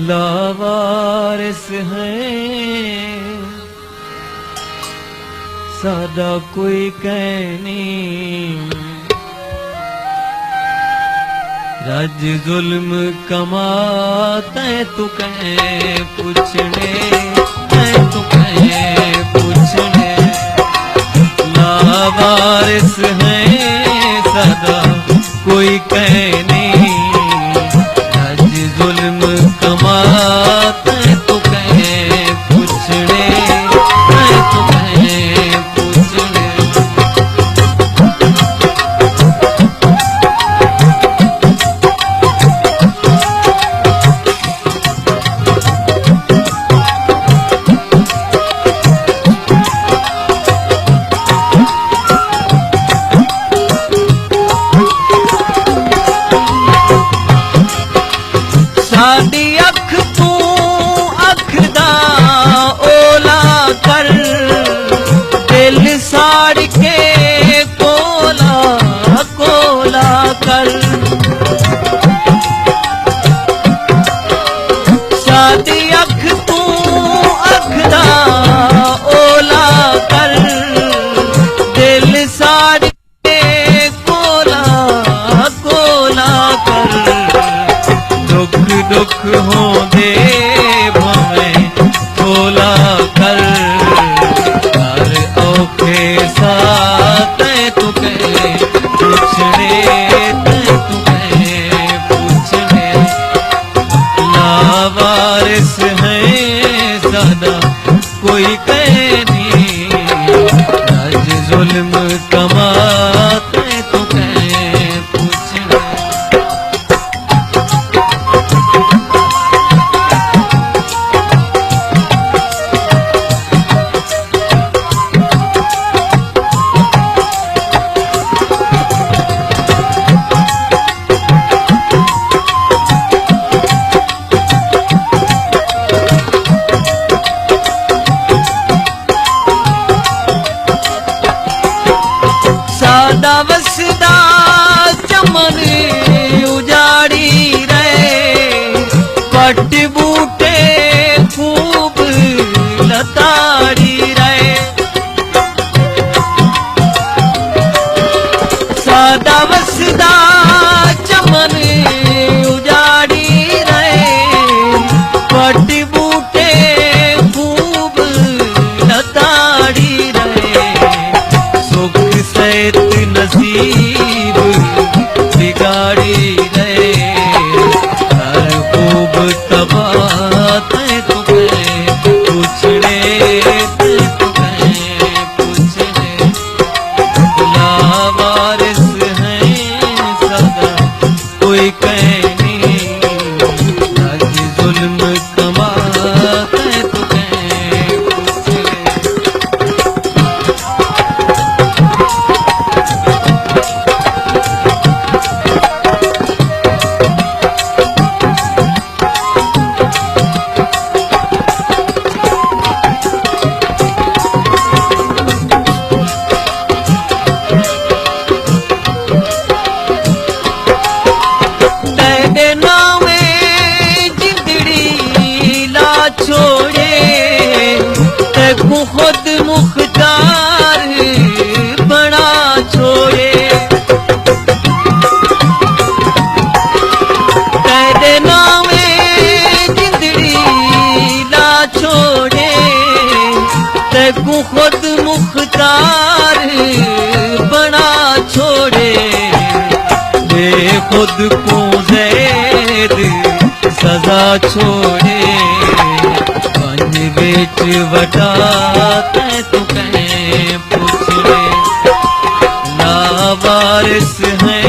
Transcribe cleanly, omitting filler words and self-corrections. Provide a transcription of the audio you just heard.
लावारिस है सादा कोई कहनी रज जुल्म कमाते तू कह पूछने तू कह पूछने लावारिस है सादा कोई कहनी रज जुल्म कमाते तू कह पूछने तू कह पूछने साडी अख तू अख दा ओला कर दिल साड़ के कोला कोला कर साडी अख तू अख दा ओला कर दिल साड़ के कोला कोला कर दुख होंदे भावें थोला कर हर औखे साथ तू कह पूछने तू कह पूछने लावारिस है सादा कोई कहनी रज जुल्म कमाते तू कह पूछने सादा वसदा चमन उजाड़ी रहे पट बूटे खूब लताड़ी रहे सादा वसदा चमन उजाड़ी रहे पट बूटे खूब लताड़ी रहे सुख सैत नसीब बिगाड़ी गए हर खूब तबाते तू कह पूछने तू कह पूछने लावारिस है सदा कोई कहनी रज जुल्म कमाते तू कह पूछने तेरे नामे जिंदड़ी ला छोड़े तेको खुद मुख्तार बना छोड़े तेरे नामे जिंदड़ी ला छोड़े तेको खुद मुख्तार बना छोड़े खुद को ज़ैद सजा छोड़े पंज बेच वटाते तू कह पूछने लावारिस है